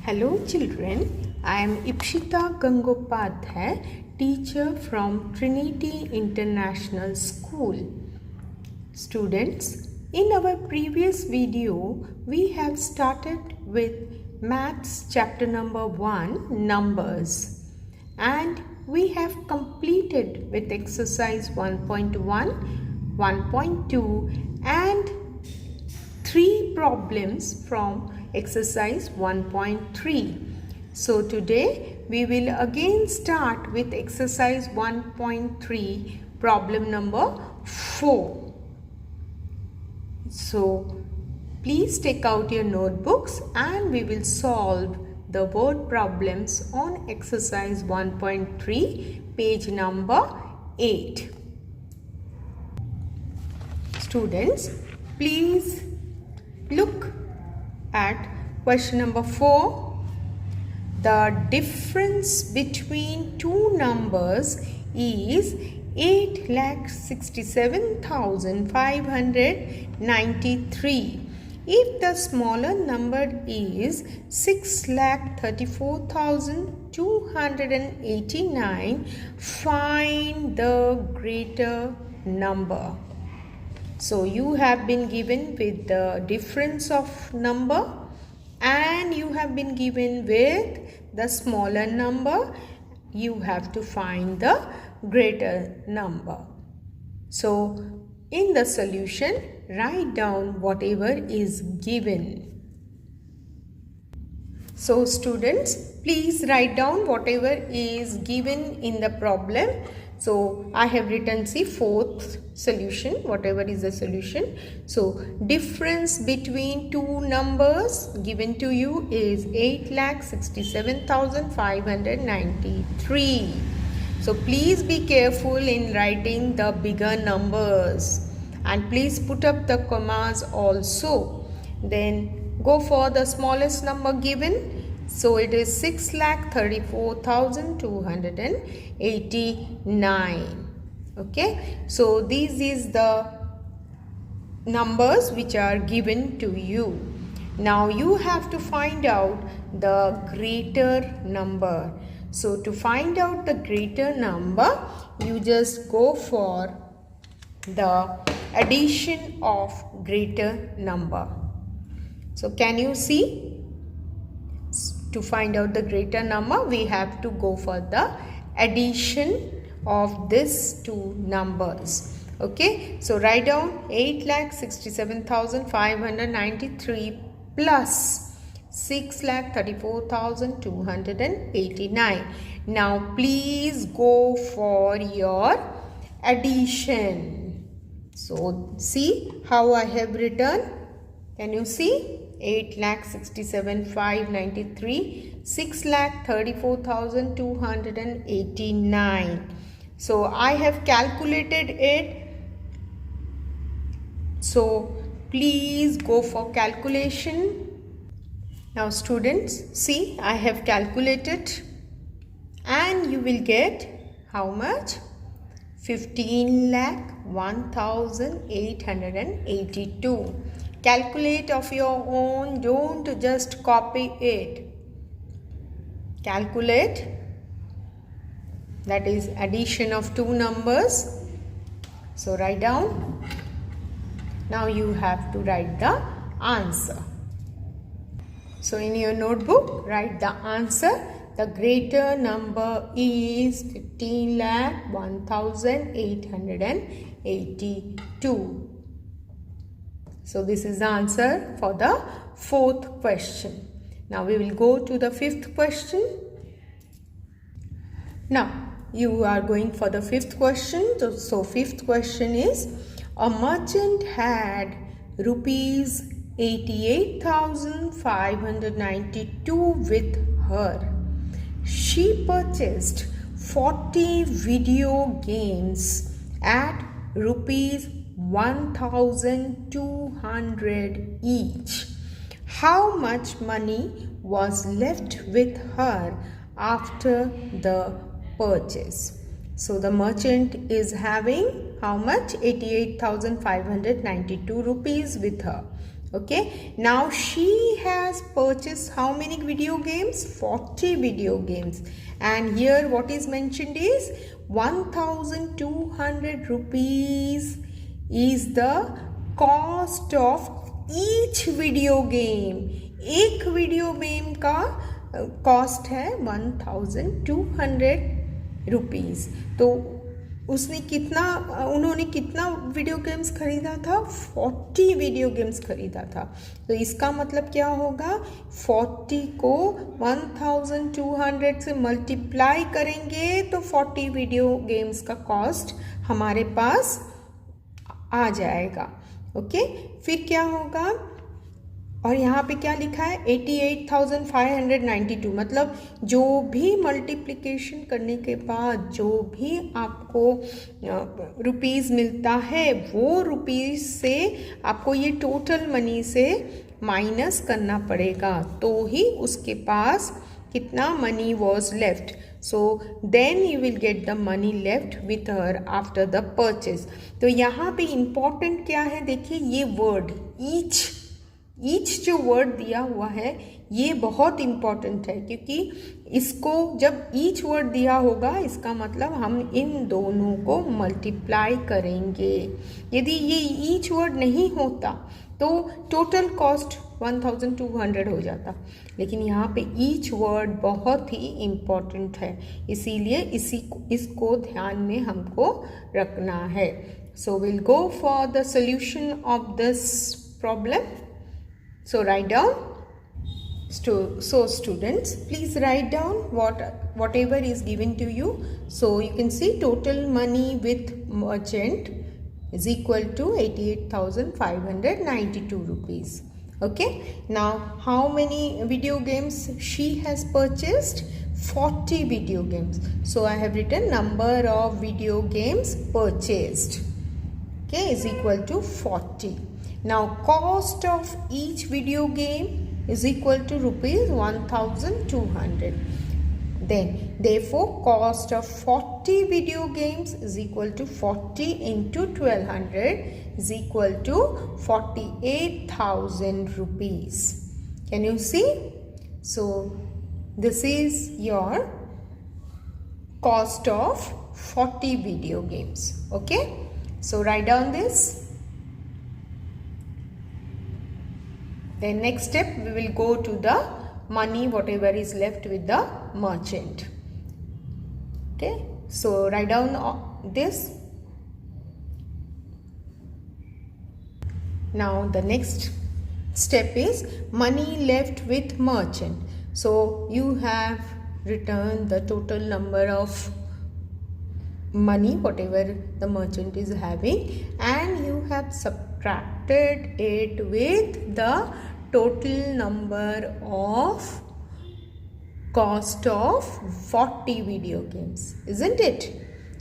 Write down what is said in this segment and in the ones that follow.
Hello children, I am Ipshita Gangopadhyay, teacher from Trinity International School. Students, in our previous video, we have started with Maths chapter number 1, Numbers. And we have completed with exercise 1.1, 1.2 and 3 problems from exercise 1.3. So today we will again start with exercise 1.3 problem number 4. So please take out your notebooks and we will solve the word problems on exercise 1.3 page number 8. Students, please look at question number 4. The difference between two numbers is 8,67,593. If the smaller number is 6,34,289, find the greater number. So you have been given with the difference of number and you have been given with the smaller number. You have to find the greater number. So in the solution, write down whatever is given. So students, please write down whatever is given in the problem. So I have written, see, fourth solution, whatever is the solution. So difference between two numbers given to you is 8,67,593. So please be careful in writing the bigger numbers and please put up the commas also. Then go for the smallest number given. So it is 6,34,289. Okay. So these is the numbers which are given to you. Now you have to find out the greater number. So to find out the greater number, you just go for the addition of greater number. So can you see? To find out the greater number, we have to go for the addition of these two numbers. Okay, so write down 8,67,593 plus 6,34,289. Now please go for your addition. So see how I have written. Can you see? 8,67,593, 6,34,289. So I have calculated it. So please go for calculation. Now students, see, I have calculated and you will get how much? 15,01,882. Calculate of your own, don't just copy it. Calculate, that is addition of two numbers. So write down. Now you have to write the answer. So in your notebook, write the answer. The greater number is 15,01,882. So this is the answer for the fourth question. Now we will go to the fifth question. Now you are going for the fifth question. So fifth question is, a merchant had rupees 88,592 with her. She purchased 40 video games at rupees 1,200 each. How much money was left with her after the purchase? So the merchant is having how much? 88,592 rupees with her. Okay, now she has purchased how many video games? 40 video games. And here what is mentioned is 1200 rupees is the cost of each video game. एक video game का cost है 1200 rupees. तो उन्होंने कितना video games खरीदा था? 40 video games खरीदा था. तो इसका मतलब क्या होगा? 40 को 1200 से मल्टीप्लाई करेंगे तो 40 वीडियो गेम्स का कॉस्ट हमारे पास आ जाएगा. ओके, फिर क्या होगा? और यहाँ पे क्या लिखा है? 88,592. मतलब जो भी मल्टीप्लिकेशन करने के बाद जो भी आपको रुपीज़ मिलता है वो रुपीज़ से आपको ये टोटल मनी से माइनस करना पड़ेगा, तो ही उसके पास कितना money was left. So then you will get the money left with her after the purchase. तो यहाँ पे इम्पॉर्टेंट क्या है? देखिए ये वर्ड ईच जो वर्ड दिया हुआ है ये बहुत इम्पॉर्टेंट है, क्योंकि इसको जब ईच वर्ड दिया होगा इसका मतलब हम इन दोनों को मल्टीप्लाई करेंगे. यदि ये ईच वर्ड नहीं होता तो टोटल कॉस्ट 1200 हो जाता, लेकिन यहाँ पे ईच वर्ड बहुत ही इम्पॉर्टेंट है, इसीलिए इसको ध्यान में हमको रखना है. So will go for the solution of this problem. So write down. So students, please write down whatever is given to you. So you can see total money with merchant is equal to 88,592 rupees. Okay. Now how many video games she has purchased? 40 video games. So I have written number of video games purchased. Okay, is equal to 40. Now cost of each video game is equal to rupees 1200. Then therefore cost of 40 video games is equal to 40 into 1200 is equal to 48,000 rupees. Can you see? So this is your cost of 40 video games. Okay, so write down this. Then next step we will go to the money whatever is left with the merchant. Okay, so write down this. Now the next step is money left with merchant. So you have written the total number of money whatever the merchant is having, and you have subtracted it with the total number of cost of 40 video games, isn't it?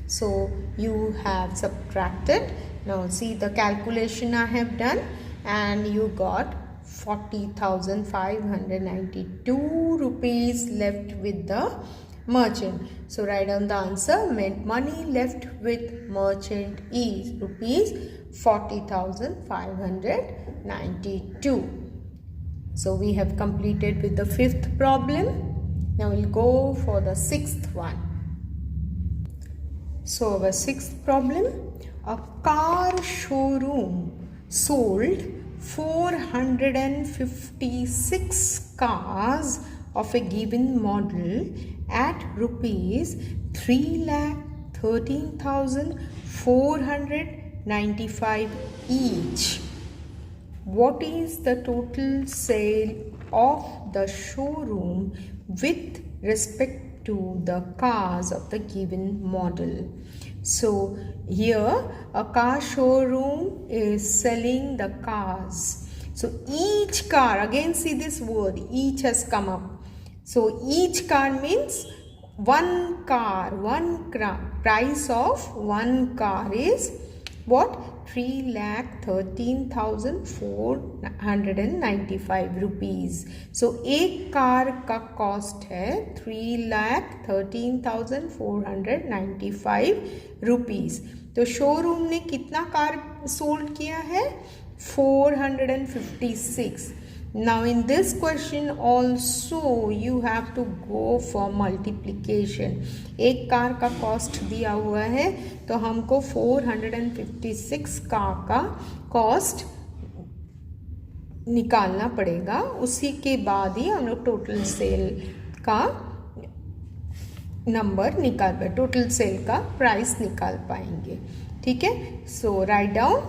So you have subtracted. Now see the calculation I have done, and you got 40,592 rupees left with the merchant. So write down the answer. Money left with merchant is rupees 40,592. So we have completed with the fifth problem. Now we'll go for the sixth one. So our sixth problem, a car showroom sold 456 cars of a given model at rupees 3,13,495 each. What is the total sale of the showroom with respect to the cars of the given model? So here a car showroom is selling the cars. So each car, again see this word, each has come up. So each car means one car, price of one car is what? 3,13,495 rupees. So एक कार का cost है 3,13,495 rupees. तो showroom ने कितना car sold किया है? 456. Now in this question also you have to go for multiplication. एक कार का कॉस्ट दिया हुआ है तो हमको 456 कार का कॉस्ट निकालना पड़ेगा, उसी के बाद ही हम लोग टोटल सेल का नंबर निकाल पाए, टोटल सेल का प्राइस निकाल पाएंगे. ठीक है, so write down.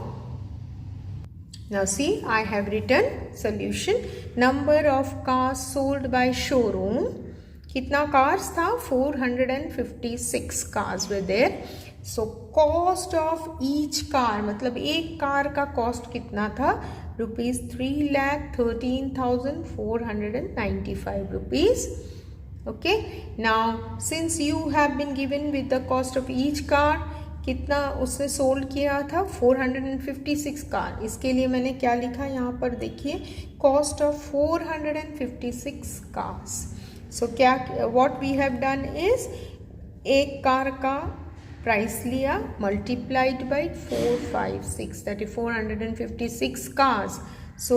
Now see, I have written solution. Number of cars sold by showroom. कितना cars था? 456 cars were there. So cost of each car, मतलब एक कार का cost कितना था? Rupees 3,13,495 rupees. Okay. Now since you have been given with the cost of each car, कितना उसने सोल्ड किया था? 456 कार. इसके लिए मैंने क्या लिखा यहाँ पर देखिए, कॉस्ट ऑफ 456 कार्स. सो क्या what we have done is, एक कार का प्राइस लिया, multiplied by 456, that is 456 cars. So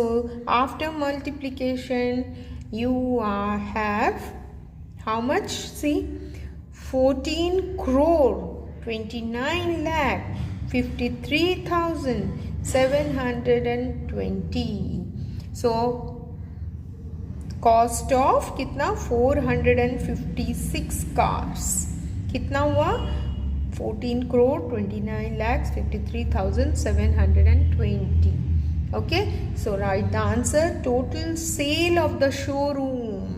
after multiplication you have how much? See, 14 crore 29,53,720. So cost of कितना? 456 cars. कितना हुआ? 14 crore 29,53,720. Okay, so write the answer. Total sale of the showroom.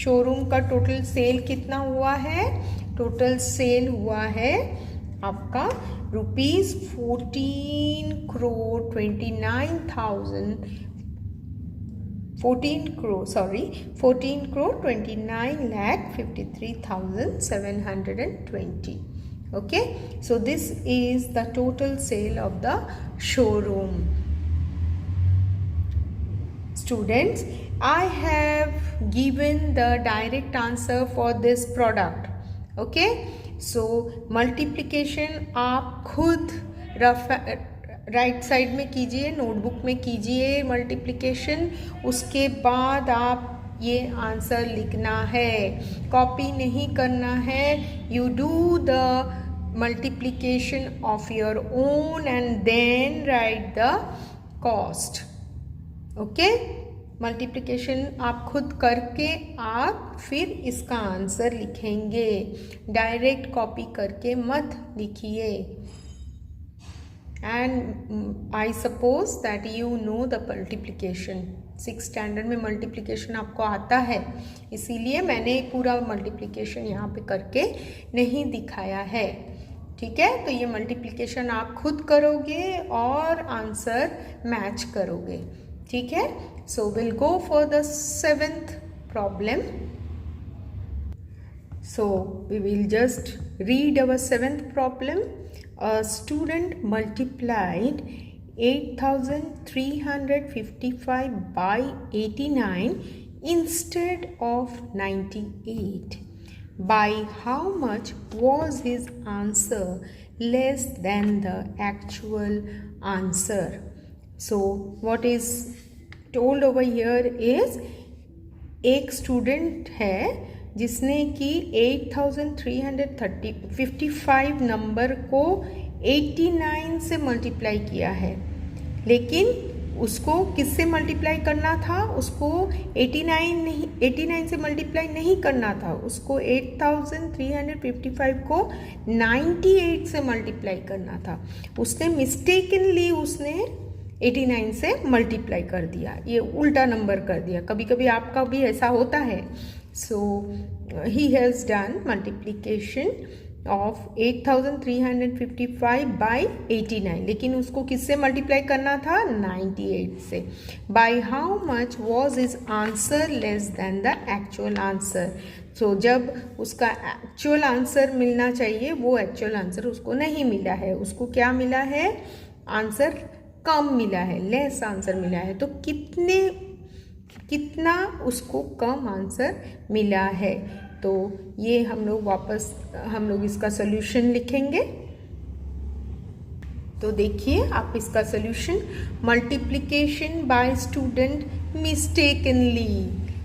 Showroom का total sale कितना हुआ है? Total sale हुआ है आपका rupees 14 crore 29,53,720. Okay, so this is the total sale of the showroom. Students, I have given the direct answer for this product. Okay, so multiplication आप खुद right side में कीजिए, नोटबुक में कीजिए मल्टीप्लिकेशन. उसके बाद आप ये आंसर लिखना है, कॉपी नहीं करना है. You do the multiplication of your own and then write the cost. Okay, multiplication आप खुद करके आप फिर इसका आंसर लिखेंगे, डायरेक्ट कॉपी करके मत लिखिए. And I suppose that you know the multiplication. 6th standard में मल्टीप्लिकेशन आपको आता है, इसीलिए मैंने पूरा मल्टीप्लिकेशन यहाँ पे करके नहीं दिखाया है. ठीक है, तो ये मल्टीप्लिकेशन आप खुद करोगे और आंसर मैच करोगे. ठीक है, so we'll go for the 7th problem. So we will just read our 7th problem. A student multiplied 8,355 by 89 instead of 98. By how much was his answer less than the actual answer? So what is told over here is, एक student है जिसने कि 8,355 number को 89 से multiply किया है, लेकिन उसको किससे मल्टीप्लाई करना था? उसको 89 से मल्टीप्लाई नहीं करना था, उसको 8,355 को 98 से मल्टीप्लाई करना था. उसने मिस्टेकनली 89 से मल्टीप्लाई कर दिया, ये उल्टा नंबर कर दिया. कभी कभी आपका भी ऐसा होता है. So he has done multiplication of 8,355 by 89, लेकिन उसको किससे मल्टीप्लाई करना था? 98 से. By how much was his answer less than the actual answer. So जब उसका एक्चुअल आंसर मिलना चाहिए, वो एक्चुअल आंसर उसको नहीं मिला है. उसको क्या मिला है? आंसर कम मिला है, लेस आंसर मिला है. तो कितना उसको कम आंसर मिला है? तो ये हम लोग इसका सॉल्यूशन लिखेंगे. तो देखिए आप इसका solution, multiplication bye student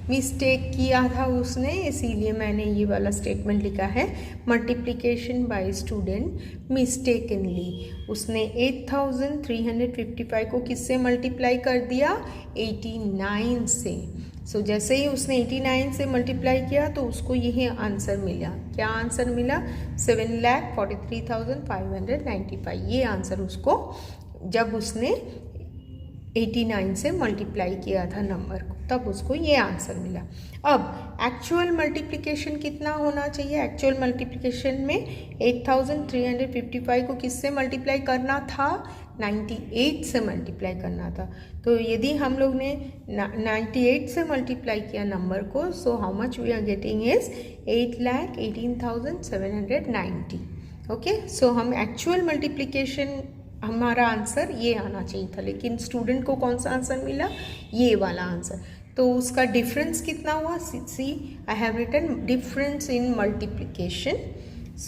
mistake किया था उसने, इसीलिए मैंने ये वाला स्टेटमेंट लिखा है, मल्टीप्लिकेशन बाय स्टूडेंट मिस्टेकनली। उसने 8355 को किससे मल्टीप्लाई कर दिया, 89 से। सो जैसे ही उसने 89 से मल्टीप्लाई किया तो उसको यही आंसर मिला। क्या आंसर मिला, 7,43,595। ये आंसर उसको, जब उसने 89 से मल्टीप्लाई किया था नंबर को, तब उसको ये आंसर मिला। अब एक्चुअल मल्टीप्लिकेशन कितना होना चाहिए, एक्चुअल मल्टीप्लिकेशन में 8355 को किससे मल्टीप्लाई करना था, 98 से मल्टीप्लाई करना था। तो यदि हम लोग ने 98 से मल्टीप्लाई किया नंबर को, so how much we are getting is 8,18,790। Okay, so हम एक्चुअल मल्टीप्लिकेशन, हमारा आंसर ये आना चाहिए था, लेकिन स्टूडेंट को कौन सा आंसर मिला, ये वाला आंसर। तो उसका डिफरेंस कितना हुआ, see I have written difference in multiplication.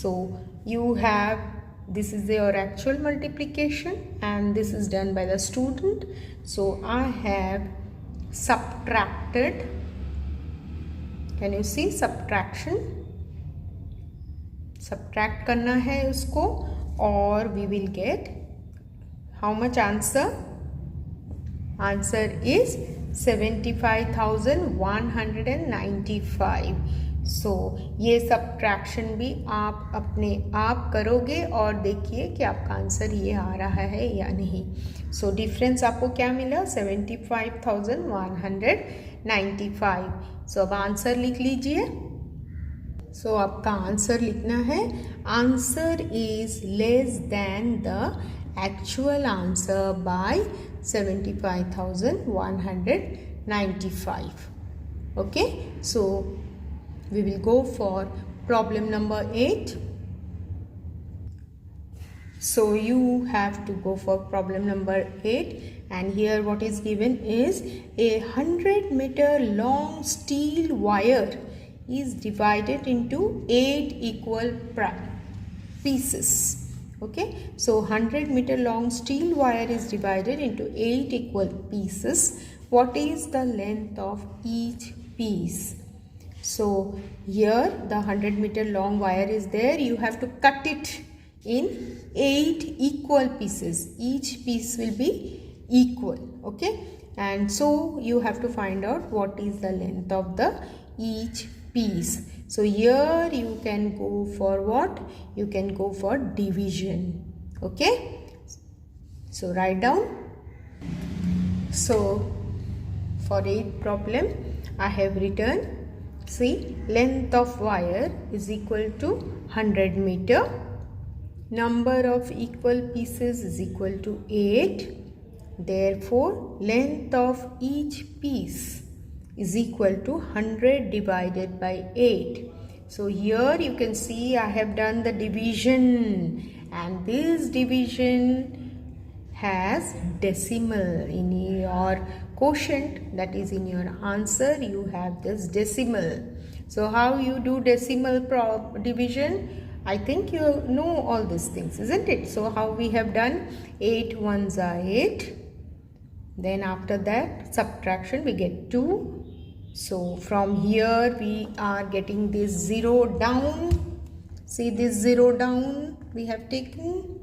So you have, this is your actual multiplication and this is done by the student. So I have subtracted, can you see subtraction, subtract करना है उसको, और we will get how much answer, answer is 75,195. सो ये subtraction भी आप अपने आप करोगे और देखिए कि आपका आंसर ये आ रहा है या नहीं। सो डिफरेंस आपको क्या मिला, 75,195। सो अब आंसर लिख लीजिए। सो आपका आंसर लिखना है, answer is less than the actual answer by 75,195. Okay, so we will go for problem number 8. So you have to go for problem number 8, and here what is given is a 100-meter long steel wire is divided into 8 equal pieces. Okay, so 100-meter long steel wire is divided into 8 equal pieces. What is the length of each piece? So here the 100-meter long wire is there. You have to cut it in 8 equal pieces. Each piece will be equal. Okay, and so you have to find out what is the length of the each piece. So here you can go for what? You can go for division. Okay, so write down. So for 8th problem I have written, see, length of wire is equal to 100 meter, number of equal pieces is equal to 8, therefore length of each piece is equal to 100 divided by 8. So here you can see I have done the division, and this division has decimal. In your quotient, that is in your answer, you have this decimal. So how you do decimal division? I think you know all these things, isn't it? So how we have done, 8 ones are 8, then after that subtraction we get 2. So from here we are getting this 0 down. See this 0 down we have taken.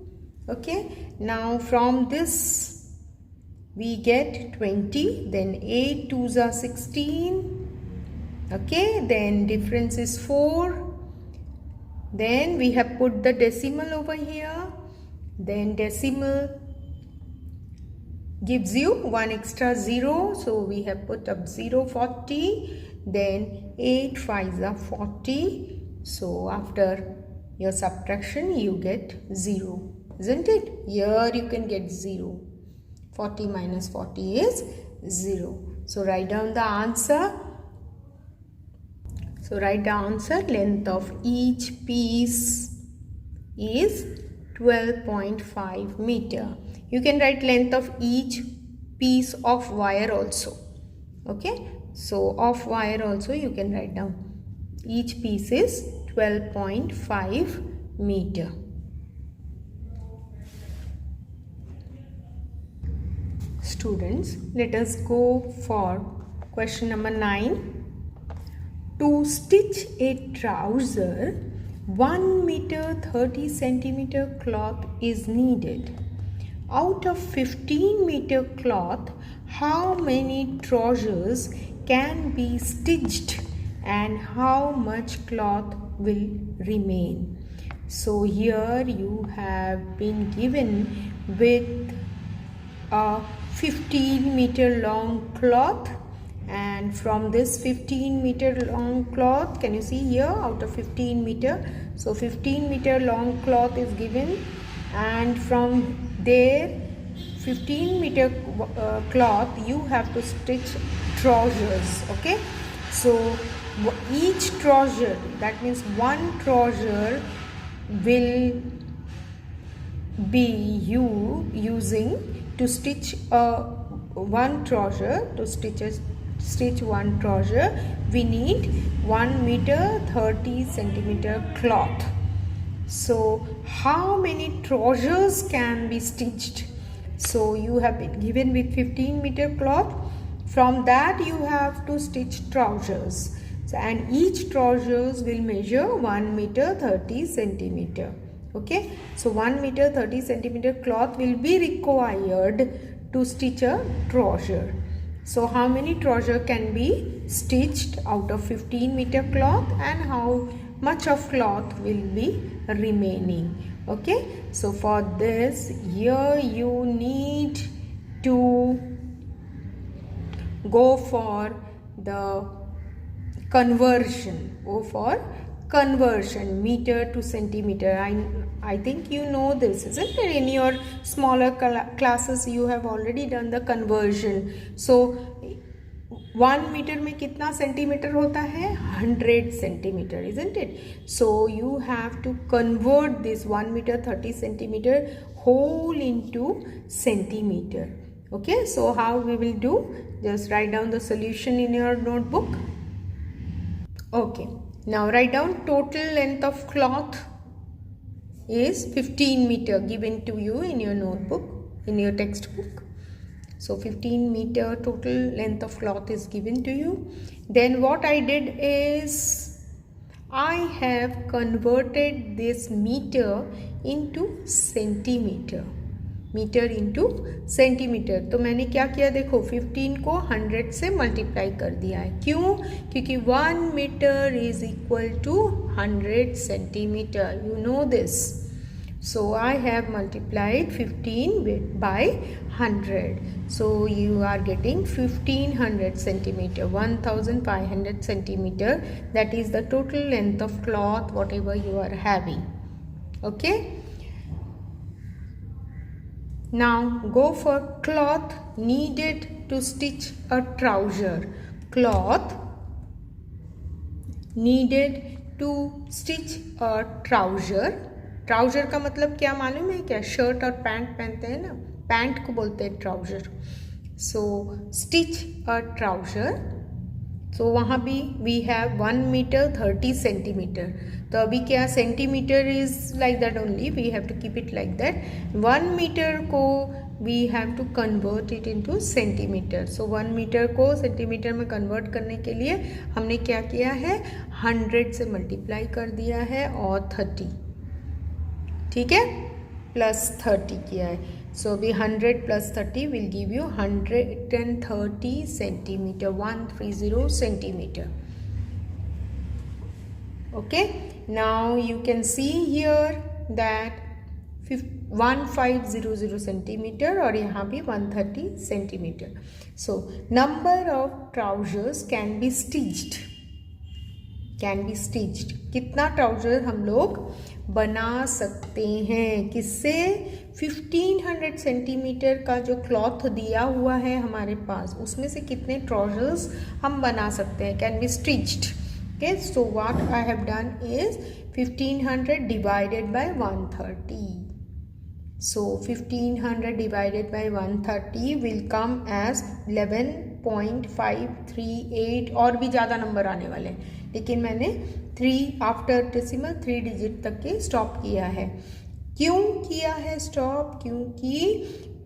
Okay, now from this we get 20, then 8 2s are 16. Okay, then difference is 4. Then we have put the decimal over here. Then decimal gives you one extra 0, so we have put up 0, 40. Then 8 5s are 40. So after your subtraction you get 0, isn't it? Here you can get 0. 40 minus 40 is 0. So write down the answer. So write the answer. Length of each piece is 12.5 meter. You can write length of each piece of wire also. Okay, so of wire also you can write down. Each piece is 12.5 meter. students, let us go for question number 9. To stitch a trouser, 1 meter 30 centimeter cloth is needed. Out of 15 meter cloth, how many trousers can be stitched and how much cloth will remain? So here you have been given with a 15 meter long cloth, and from this 15 meter long cloth, can you see here, out of 15 meter, so 15 meter long cloth is given, and from there 15 meter cloth you have to stitch trousers. Okay, so each trouser, that means one trouser will be you using to stitch one trouser. To stitch one trouser, we need 1 meter 30 centimeter cloth. So how many trousers can be stitched? So you have been given with 15 meter cloth. From that you have to stitch trousers. So, and each trousers will measure 1 meter 30 centimeter. Okay, so 1 meter 30 centimeter cloth will be required to stitch a trouser. So how many trousers can be stitched out of 15 meter cloth, and how much of cloth will be remaining? Okay, so for this, here you need to go for the conversion. Meter to centimeter. I think you know this, isn't it? In your smaller classes you have already done the conversion. So 1 meter में कितना centimetre होता है? 100 centimeter, isn't it? So you have to convert this 1 meter 30 centimeter whole into centimeter. Okay, so how we will do? Just write down the solution in your notebook. Okay, now write down total length of cloth is 15 meter given to you in your notebook, in your textbook. So 15 meter total length of cloth is given to you. Then what I did is I have converted this meter into centimeter. Metre into centimetre. तो मैंने क्या किया, देखो 15 को 100 से multiply कर दिया है. क्यों? क्योंकि 1 metre is equal to 100 centimetre. You know this. So I have multiplied 15 by 100. So you are getting 1500 centimetre, 1500 centimetre. That is the total length of cloth whatever you are having. Okay, now go for cloth needed to stitch a trouser. Cloth needed to stitch a trouser. Trouser का मतलब क्या मालूम है क्या? Shirt और pant पहनते हैं ना, पैंट को बोलते हैं trouser. So stitch a trouser. So वहाँ भी वी हैव 1 मीटर 30 सेंटीमीटर. तो अभी क्या, centimetre is like that only, we have to keep it like that. 1 metre को we have to convert it into centimetre. So 1 metre को centimetre में convert करने के लिए हमने क्या किया है, 100 से मल्टीप्लाई कर दिया है और 30, ठीक है, प्लस 30 किया है. So अभी 100 plus 30 will give you 130 centimeter, 130 centimeter. Okay, now you can see here that 1500 centimeter और यहाँ भी 130 centimeter. So number of trousers can be stitched. कितना ट्राउजर हम लोग बना सकते हैं? किससे? 1500 सेंटीमीटर का जो क्लॉथ दिया हुआ है हमारे पास, उसमें से कितने ट्राउजर्स हम बना सकते हैं? Can be stitched. Okay, so what I have done is 1500 divided by 130. So 1500 divided by 130 will come as 11.538. और भी ज़्यादा नंबर आने वाले हैं, लेकिन मैंने 3 आफ्टर डेसिमल 3 डिजिट तक के स्टॉप किया है. क्यों किया है स्टॉप? क्योंकि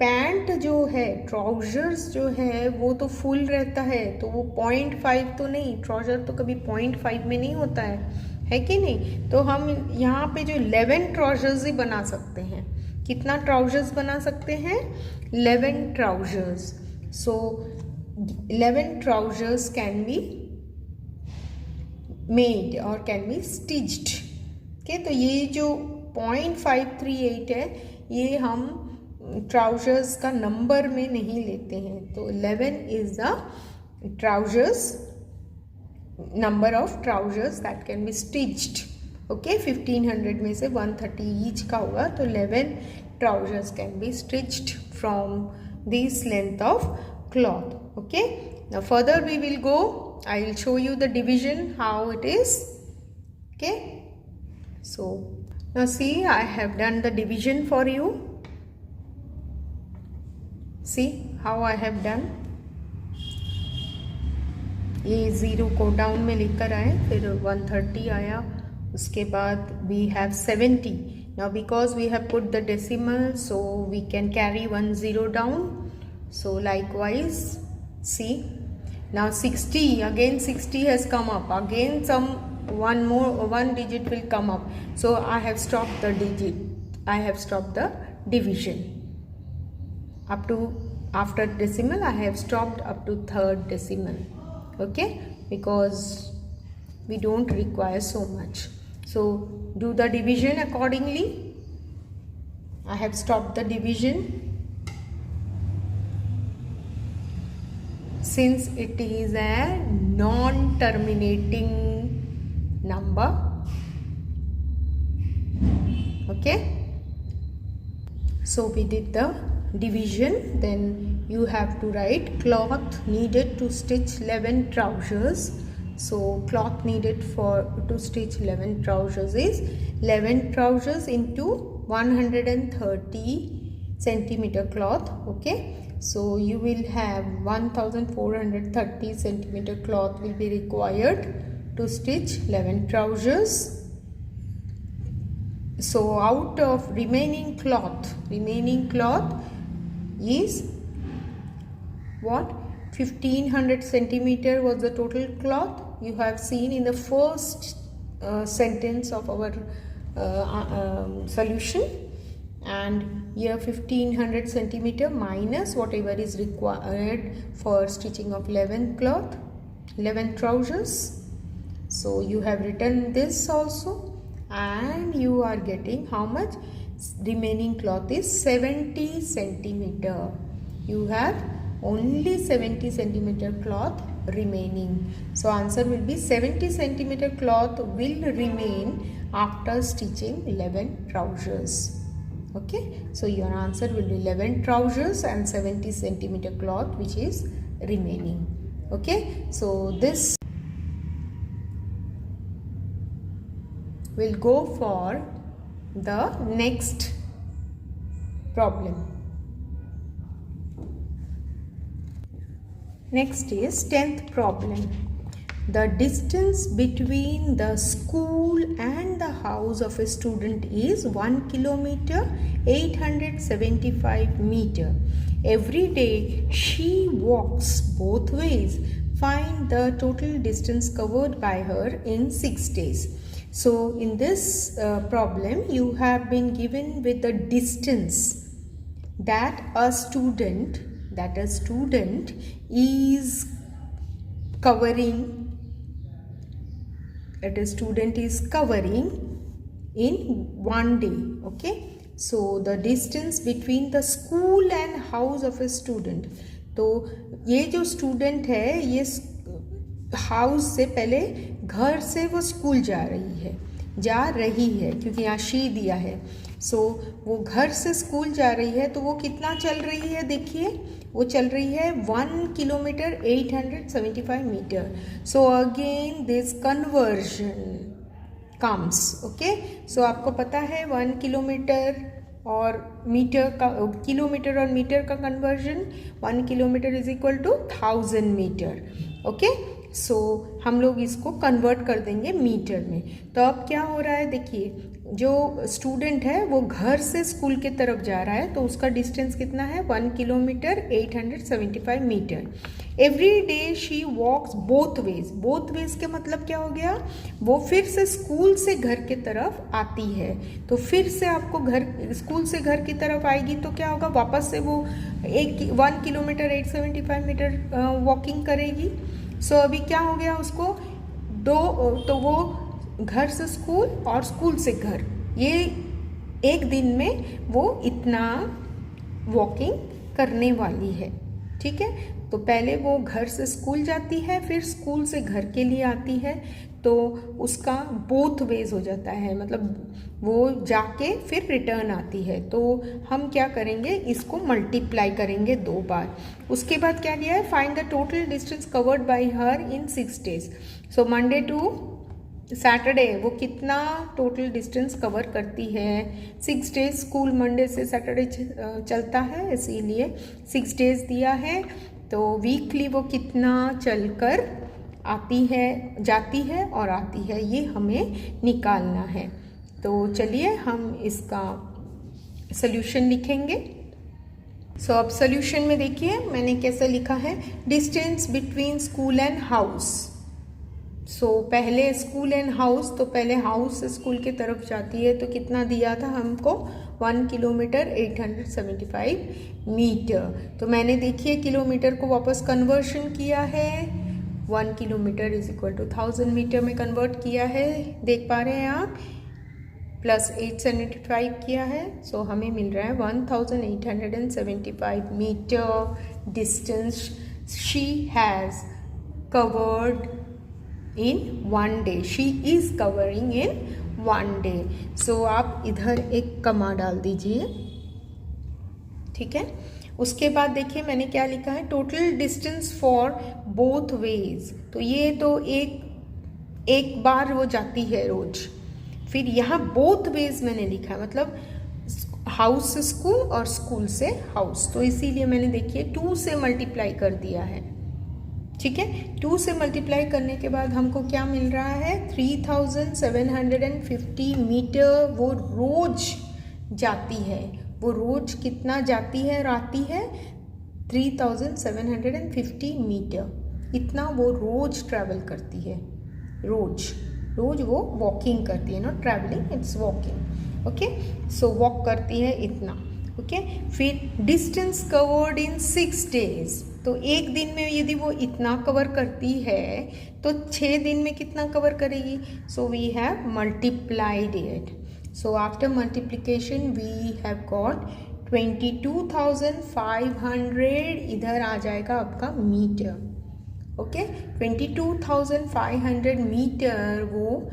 पैंट जो है, ट्राउजर्स जो है वो तो फुल रहता है, तो वो 0.5 तो नहीं, ट्राउजर तो कभी 0.5 में नहीं होता है कि नहीं। तो हम यहाँ पे जो 11 ट्राउजर्स ही बना सकते हैं। कितना ट्राउजर्स बना सकते हैं? 11 trousers. So 11 trousers can be made or can be stitched। okay, तो ये जो 0.538 है ये हम ट्राउजर्स का नंबर में नहीं लेते हैं। तो 11 is the trousers, number of trousers that can be stitched. Okay, 1500 में से 130 ईच का होगा, तो 11 trousers can be stitched from this length of cloth। okay, now further we will go, I will show you the division how it is। okay, so now see, I have done the division for you। see how I have done। ये 0 को down में लेकर आए, फिर 130 आया, उसके बाद we have 70। now because we have put the decimal, so we can carry 1 0 down। so likewise, see, now 60, again 60 has come up, again one digit will come up, so I have stopped the digit, I have stopped the division up to, after decimal I have stopped up to 3rd decimal। okay, because we don't require so much, so do the division accordingly। I have stopped the division since it is a non-terminating number। okay, so we did the division, then you have to write cloth needed to stitch 11 trousers। so cloth needed to stitch 11 trousers is 11 trousers into 130 centimeter cloth। okay, so you will have 1430 centimeter cloth will be required to stitch 11 trousers। so out of remaining cloth is what, 1500 centimeter was the total cloth you have seen in the first sentence of our solution, and here 1500 centimeter minus whatever is required for stitching of 11 trousers। so you have written this also, and you are getting how much remaining cloth is 70 centimeter। you have only 70 centimeter cloth remaining, so answer will be 70 centimeter cloth will remain after stitching 11 trousers। okay, so your answer will be 11 trousers and 70 centimeter cloth which is remaining। okay, so this will go for the next problem। next is 10th problem। the distance between the school and the house of a student is 1 kilometer 875 meter। every day she walks both ways, find the total distance covered by her in 6 days। so in this problem you have been given with the distance that a student is covering, that a student is covering in 1 day। okay, so the distance between the school and house of a student, तो ये जो student है ये house से पहले घर से वो स्कूल जा रही है क्योंकि यहाँ शी दिया है। सो वो घर से स्कूल जा रही है, तो वो कितना चल रही है, देखिए वो चल रही है 1 kilometre 875 metre. So again this conversion comes. Okay, so आपको पता है 1 किलोमीटर और मीटर का, किलोमीटर और मीटर का conversion, 1 kilometre is equal to 1000 metre. Okay, so हम लोग इसको कन्वर्ट कर देंगे मीटर में। तो अब क्या हो रहा है, देखिए जो स्टूडेंट है वो घर से स्कूल के तरफ जा रहा है तो उसका डिस्टेंस कितना है 1 kilometre 875 metre. Every day she walks both ways के मतलब क्या हो गया, वो फिर से स्कूल से घर के तरफ आती है, तो फिर से आपको स्कूल से घर की तरफ आएगी तो क्या होगा, वापस से वो 1 किलोमीटर 875 मीटर वॉकिंग करेगी। सो अभी क्या हो गया उसको तो वो घर से स्कूल और स्कूल से घर, ये एक दिन में वो इतना वॉकिंग करने वाली है। ठीक है, तो पहले वो घर से स्कूल जाती है, फिर स्कूल से घर के लिए आती है, तो उसका बोथ वेज हो जाता है, मतलब वो जाके फिर रिटर्न आती है। तो हम क्या करेंगे, इसको मल्टीप्लाई करेंगे 2 बार। उसके बाद क्या दिया है, find the total distance covered by her in 6 days। So Monday to Saturday वो कितना टोटल डिस्टेंस कवर करती है। 6 days, स्कूल मंडे से सैटरडे चलता है, इसीलिए 6 days दिया है। तो वीकली वो कितना चलकर आती है, जाती है और आती है, ये हमें निकालना है। तो चलिए हम इसका सॉल्यूशन लिखेंगे। सो अब सॉल्यूशन में देखिए मैंने कैसे लिखा है, distance between school and house. So पहले स्कूल एंड हाउस, तो पहले हाउस से स्कूल की तरफ जाती है तो कितना दिया था हमको 1 किलोमीटर 875 मीटर। तो मैंने देखिए किलोमीटर को वापस कन्वर्शन किया है, 1 kilometre is equal to 1000 metre में कन्वर्ट किया है, देख पा रहे हैं आप, प्लस 875 किया है। सो हमें मिल रहा है 1875 metre distance she has covered in 1 day, she is covering in 1 day। So आप इधर एक कमा डाल दीजिए, ठीक है। उसके बाद देखिए मैंने क्या लिखा है, total distance for both ways, तो ये तो एक बार वो जाती है रोज, फिर यहाँ बोथ वेज मैंने लिखा है, मतलब हाउस से स्कूल और स्कूल से हाउस, तो इसीलिए मैंने देखिए 2 से मल्टीप्लाई कर दिया है। ठीक है, 2 से मल्टीप्लाई करने के बाद हमको क्या मिल रहा है, 3750 मीटर वो रोज जाती है। वो रोज कितना जाती है और आती है, 3750 मीटर, इतना वो रोज ट्रैवल करती है। रोज वो वॉकिंग करती है, not travelling, it's walking. Okay, so walk करती है इतना। ओके, फिर डिस्टेंस कवर्ड इन 6 days, तो एक दिन में यदि वो इतना कवर करती है तो 6 दिन में कितना कवर करेगी। So we have multiplied it. So after multiplication we have got 22,500, इधर आ जाएगा आपका मीटर। ओके, 22,500 मीटर वो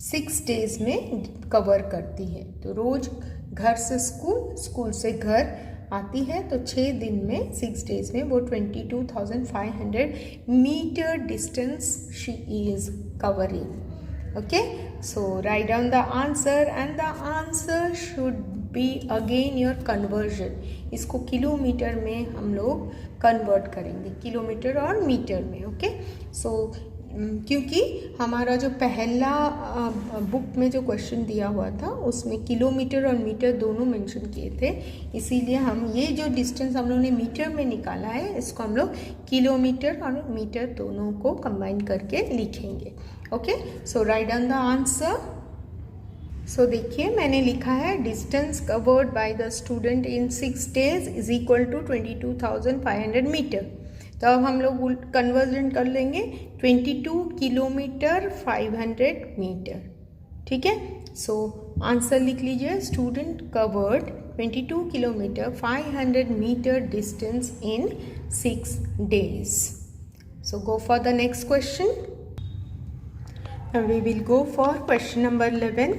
6 days में कवर करती है। तो रोज घर से स्कूल, स्कूल से घर आती है, तो 6 दिन में 6 days में वो 22,500 metre distance she is covering. Okay, so write down the answer and the answer should be again your conversion. इसको किलोमीटर में हम लोग कन्वर्ट करेंगे, किलोमीटर और मीटर में। ओके, सो क्योंकि हमारा जो पहला बुक में जो क्वेश्चन दिया हुआ था उसमें किलोमीटर और मीटर दोनों मेंशन किए थे, इसीलिए हम ये जो डिस्टेंस हम लोग ने मीटर में निकाला है इसको हम लोग किलोमीटर और मीटर दोनों को कंबाइन करके लिखेंगे। Okay, so write down the answer. So देखिए मैंने लिखा है distance covered by the student in 6 days is equal to 22,500 metre. तो अब हम लोग कन्वर्जन कर लेंगे, 22 किलोमीटर 500 मीटर। ठीक है, सो आंसर लिख लीजिए, student covered 22 kilometre 500 metre distance in 6 days। So go for the next question. We will go for question number 11.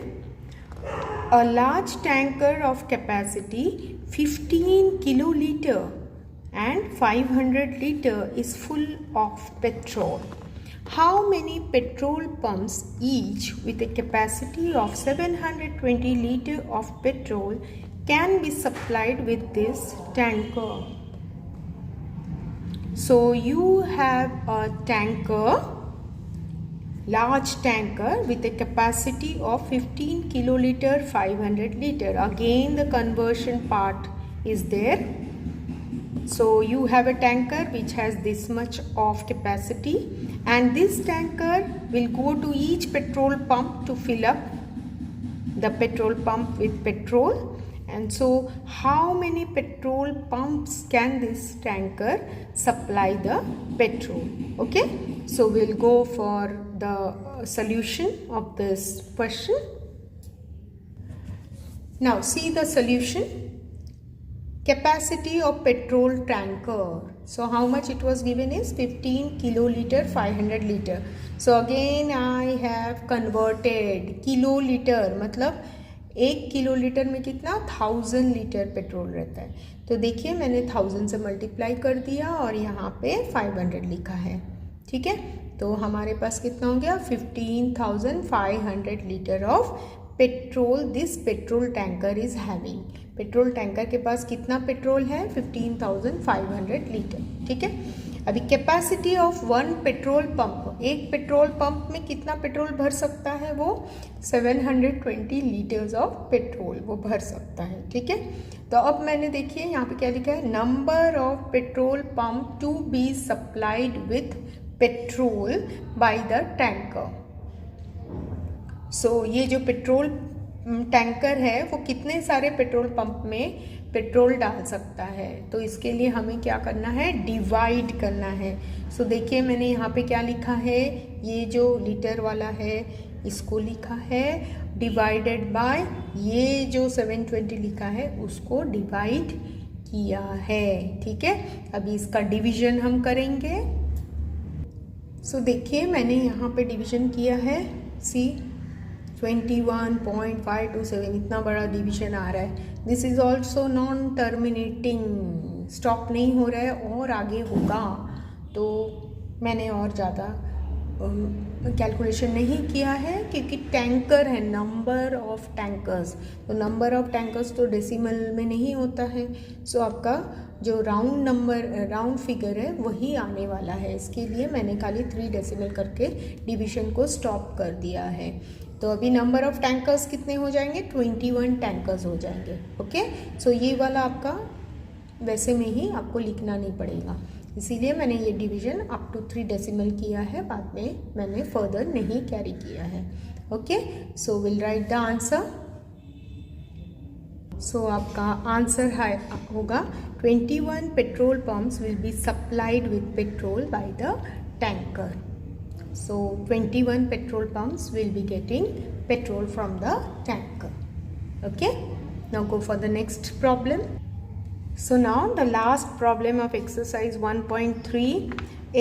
A large tanker of capacity 15 kiloliter and 500 liter is full of petrol. How many petrol pumps each with a capacity of 720 liter of petrol can be supplied with this tanker? So you have a tanker large tanker with a capacity of 15 kiloliter 500 liter. Again the conversion part is there. So you have a tanker which has this much of capacity, and this tanker will go to each petrol pump to fill up the petrol pump with petrol. And so how many petrol pumps can this tanker supply the petrol? Okay, so we'll go for the solution of this question. Now see the solution. Capacity of petrol tanker. So how much it was given is 15 kiloliter 500 liter. So again I have converted kiloliter, मतलब 1 kilolitre में कितना 1000 litre petrol रहता है. तो देखिए मैंने 1000 से multiply कर दिया और यहाँ पे 500 लिखा है. ठीक है, तो हमारे पास कितना हो गया 15,500 litre of petrol this petrol tanker is having. Petrol tanker के पास कितना पेट्रोल है 15,500 लीटर. ठीक है, अभी capacity of one petrol pump, एक पेट्रोल पंप में कितना पेट्रोल भर सकता है वो 720 लीटर्स ऑफ पेट्रोल वो भर सकता है. ठीक है, तो अब मैंने देखिए यहाँ पे क्या लिखा है, number of petrol pump to be supplied with petrol by the tanker. So ये जो पेट्रोल टैंकर है वो कितने सारे पेट्रोल पंप में पेट्रोल डाल सकता है, तो इसके लिए हमें क्या करना है, डिवाइड करना है. सो देखिए मैंने यहाँ पे क्या लिखा है, ये जो लीटर वाला है इसको लिखा है डिवाइडेड बाय ये जो 720 लिखा है उसको डिवाइड किया है. ठीक है, अभी इसका डिवीजन हम करेंगे. सो देखिए मैंने यहाँ पे डिवीजन किया है. सी 21.527 इतना बड़ा डिवीजन आ रहा है. This is also non terminating, stop नहीं हो रहा है और आगे होगा. तो मैंने और ज़्यादा कैलकुलेशन नहीं किया है क्योंकि टैंकर है, नंबर ऑफ टैंकर्स. तो नंबर ऑफ टैंकर्स तो डेसिमल में नहीं होता है. सो आपका जो राउंड नंबर राउंड फिगर है वही आने वाला है. इसके लिए मैंने खाली 3 डेसिमल करके डिवीजन को स्टॉप कर दिया है. तो अभी नंबर ऑफ टैंकर्स कितने हो जाएंगे, 21 टैंकर्स हो जाएंगे. ओके, सो ये वाला आपका वैसे में ही आपको लिखना नहीं पड़ेगा, इसीलिए मैंने ये डिवीजन अप टू 3 डेसिमल किया है, बाद में मैंने फर्दर नहीं कैरी किया है. Okay, so will write the answer. So आपका आंसर होगा 21 petrol pumps will be supplied with petrol by the tanker. So 21 petrol pumps will be getting petrol from the tanker. Okay, now go for the next problem. So now the last problem of exercise 1.3.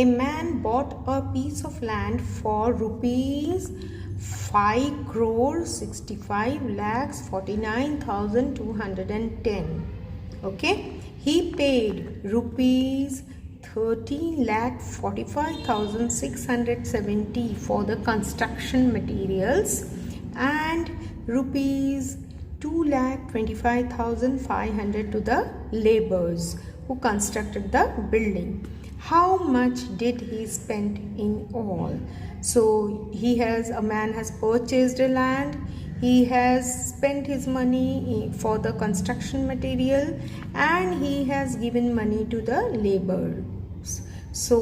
A man bought a piece of land for rupees 5 crore 65 lakhs 49,210. Okay, he paid rupees 13,45,670 for the construction materials and rupees 2,25,500 to the laborers who constructed the building. How much did he spend in all? So a man has purchased a land, he has spent his money for the construction material and he has given money to the laborers. So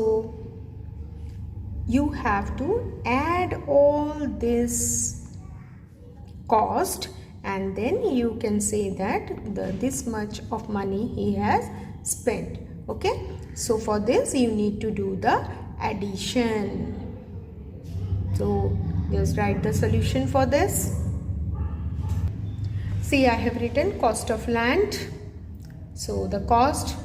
you have to add all this cost and then you can say that this much of money he has spent. Okay, so for this you need to do the addition. So just write the solution for this. See, I have written cost of land. So the cost,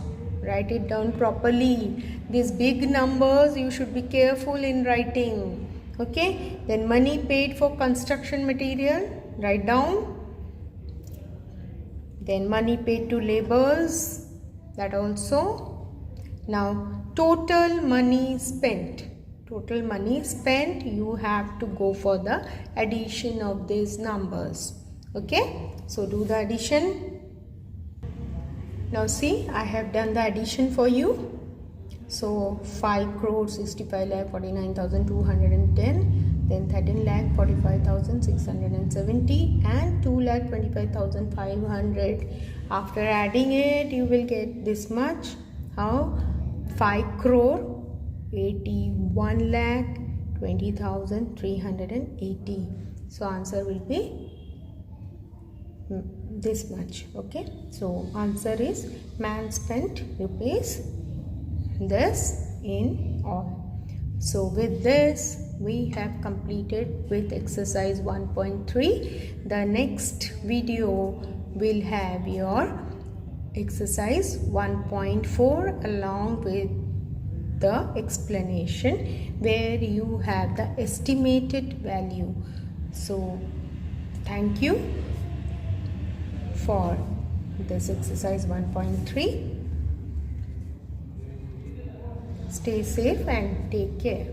write it down properly. These big numbers you should be careful in writing. Okay, then money paid for construction material, write down. Then money paid to laborers, that also. Now total money spent. Total money spent, you have to go for the addition of these numbers. Okay, so do the addition. Now see, I have done the addition for you. So 5 crore 65 lakh 49,210 then 13,45,670 and 2,25,500. After adding it, you will get this much. How? 5 crore 81,20,380. So answer will be this much. Okay, so answer is man spent rupees this in all. So with this we have completed with exercise 1.3. The next video will have your exercise 1.4 along with the explanation where you have the estimated value. So thank you for this exercise 1.3. Stay safe and take care.